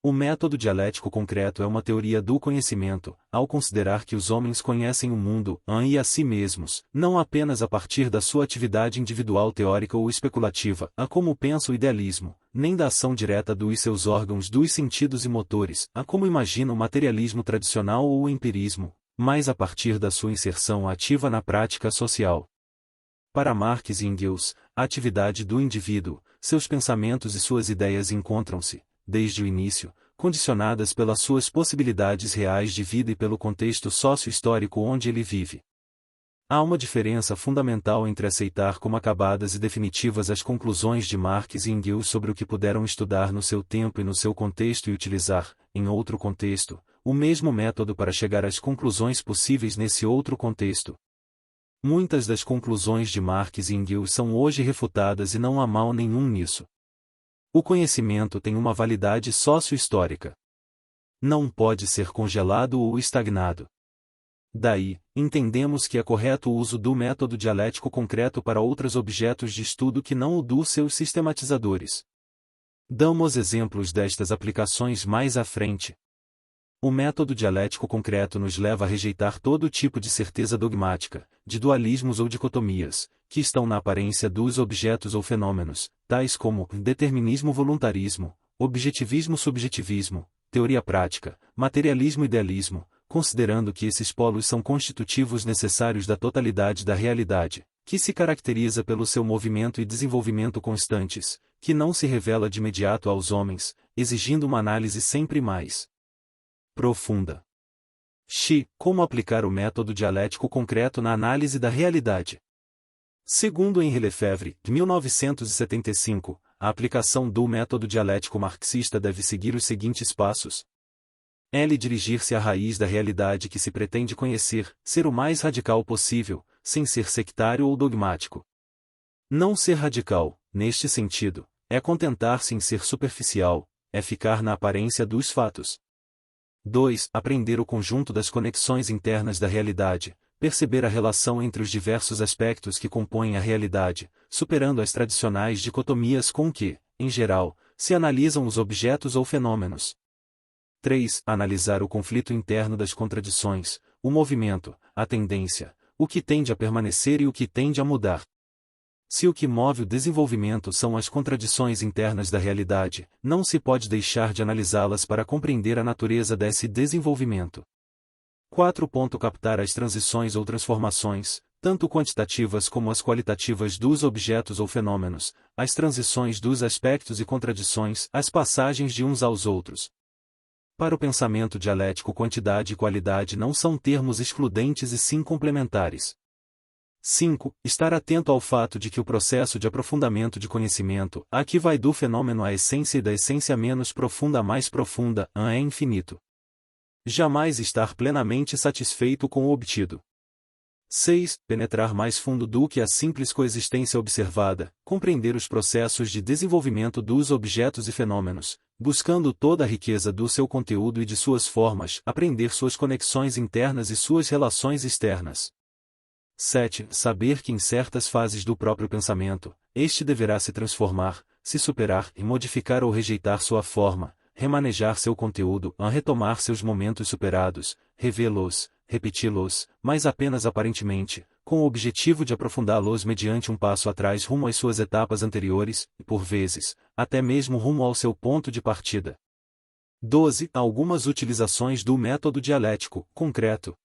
O método dialético concreto é uma teoria do conhecimento, ao considerar que os homens conhecem o mundo e a si mesmos, não apenas a partir da sua atividade individual teórica ou especulativa, como pensa o idealismo, nem da ação direta dos seus órgãos dos sentidos e motores, como imagina o materialismo tradicional ou o empirismo, mas a partir da sua inserção ativa na prática social. Para Marx e Engels, a atividade do indivíduo, seus pensamentos e suas ideias encontram-se, desde o início, condicionadas pelas suas possibilidades reais de vida e pelo contexto sócio-histórico onde ele vive. Há uma diferença fundamental entre aceitar como acabadas e definitivas as conclusões de Marx e Engels sobre o que puderam estudar no seu tempo e no seu contexto e utilizar, em outro contexto, o mesmo método para chegar às conclusões possíveis nesse outro contexto. Muitas das conclusões de Marx e Engels são hoje refutadas e não há mal nenhum nisso. O conhecimento tem uma validade sócio-histórica. Não pode ser congelado ou estagnado. Daí, entendemos que é correto o uso do método dialético concreto para outros objetos de estudo que não o dos seus sistematizadores. Damos exemplos destas aplicações mais à frente. O método dialético concreto nos leva a rejeitar todo tipo de certeza dogmática, de dualismos ou dicotomias, que estão na aparência dos objetos ou fenômenos, tais como determinismo-voluntarismo, objetivismo-subjetivismo, teoria prática, materialismo-idealismo, considerando que esses polos são constitutivos necessários da totalidade da realidade, que se caracteriza pelo seu movimento e desenvolvimento constantes, que não se revela de imediato aos homens, exigindo uma análise sempre mais profunda. Como aplicar o método dialético concreto na análise da realidade? Segundo Henri Lefebvre, de 1975, a aplicação do método dialético marxista deve seguir os seguintes passos. Dirigir-se à raiz da realidade que se pretende conhecer, ser o mais radical possível, sem ser sectário ou dogmático. Não ser radical, neste sentido, é contentar-se em ser superficial, é ficar na aparência dos fatos. 2. Aprender o conjunto das conexões internas da realidade, perceber a relação entre os diversos aspectos que compõem a realidade, superando as tradicionais dicotomias com que, em geral, se analisam os objetos ou fenômenos. 3. Analisar o conflito interno das contradições, o movimento, a tendência, o que tende a permanecer e o que tende a mudar. Se o que move o desenvolvimento são as contradições internas da realidade, não se pode deixar de analisá-las para compreender a natureza desse desenvolvimento. 4. Captar as transições ou transformações, tanto quantitativas como as qualitativas dos objetos ou fenômenos, as transições dos aspectos e contradições, as passagens de uns aos outros. Para o pensamento dialético, quantidade e qualidade não são termos excludentes e sim complementares. 5. Estar atento ao fato de que o processo de aprofundamento de conhecimento, aqui vai do fenômeno à essência e da essência menos profunda a mais profunda, é infinito. Jamais estar plenamente satisfeito com o obtido. 6. Penetrar mais fundo do que a simples coexistência observada, compreender os processos de desenvolvimento dos objetos e fenômenos, buscando toda a riqueza do seu conteúdo e de suas formas, aprender suas conexões internas e suas relações externas. 7. Saber que em certas fases do próprio pensamento, este deverá se transformar, se superar e modificar ou rejeitar sua forma, remanejar seu conteúdo, retomar seus momentos superados, revê-los, repeti-los, mas apenas aparentemente, com o objetivo de aprofundá-los mediante um passo atrás rumo às suas etapas anteriores, e por vezes, até mesmo rumo ao seu ponto de partida. 12. Algumas utilizações do método dialético concreto.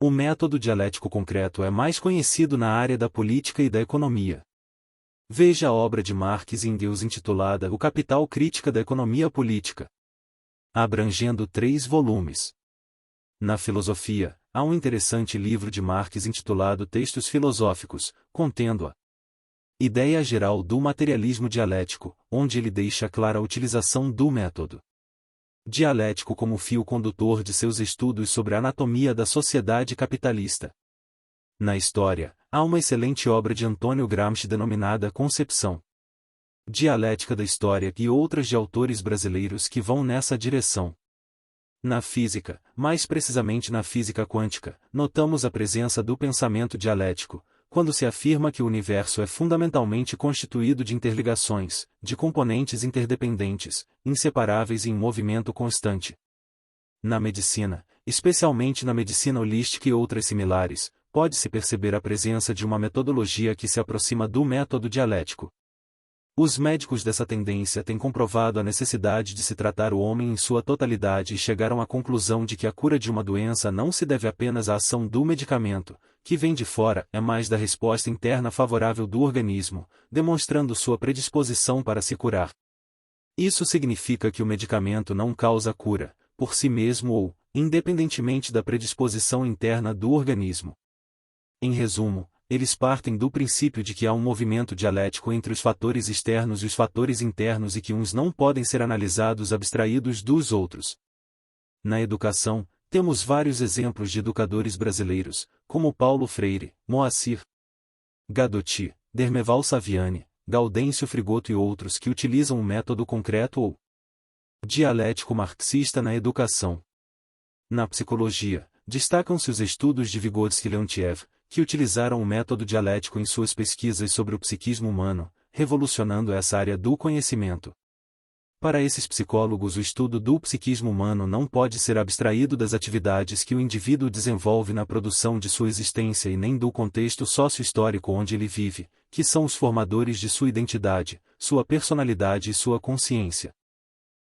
O método dialético concreto é mais conhecido na área da política e da economia. Veja a obra de Marx e Engels intitulada O Capital, Crítica da Economia Política, abrangendo 3 volumes. Na filosofia, há um interessante livro de Marx intitulado Textos Filosóficos, contendo a ideia geral do materialismo dialético, onde ele deixa clara a utilização do método dialético como fio condutor de seus estudos sobre a anatomia da sociedade capitalista. Na história, há uma excelente obra de Antônio Gramsci denominada Concepção Dialética da História e outras de autores brasileiros que vão nessa direção. Na física, mais precisamente na física quântica, notamos a presença do pensamento dialético, quando se afirma que o universo é fundamentalmente constituído de interligações, de componentes interdependentes, inseparáveis e em movimento constante. Na medicina, especialmente na medicina holística e outras similares, pode-se perceber a presença de uma metodologia que se aproxima do método dialético. Os médicos dessa tendência têm comprovado a necessidade de se tratar o homem em sua totalidade e chegaram à conclusão de que a cura de uma doença não se deve apenas à ação do medicamento, que vem de fora, é mais da resposta interna favorável do organismo, demonstrando sua predisposição para se curar. Isso significa que o medicamento não causa cura, por si mesmo ou, independentemente da predisposição interna do organismo. Em resumo, eles partem do princípio de que há um movimento dialético entre os fatores externos e os fatores internos e que uns não podem ser analisados abstraídos dos outros. Na educação, temos vários exemplos de educadores brasileiros, como Paulo Freire, Moacir Gadotti, Dermeval Saviani, Gaudêncio Frigoto e outros que utilizam um método concreto ou dialético marxista na educação. Na psicologia, destacam-se os estudos de Vygotsky e Leontiev, que utilizaram o método dialético em suas pesquisas sobre o psiquismo humano, revolucionando essa área do conhecimento. Para esses psicólogos, o estudo do psiquismo humano não pode ser abstraído das atividades que o indivíduo desenvolve na produção de sua existência e nem do contexto sócio-histórico onde ele vive, que são os formadores de sua identidade, sua personalidade e sua consciência.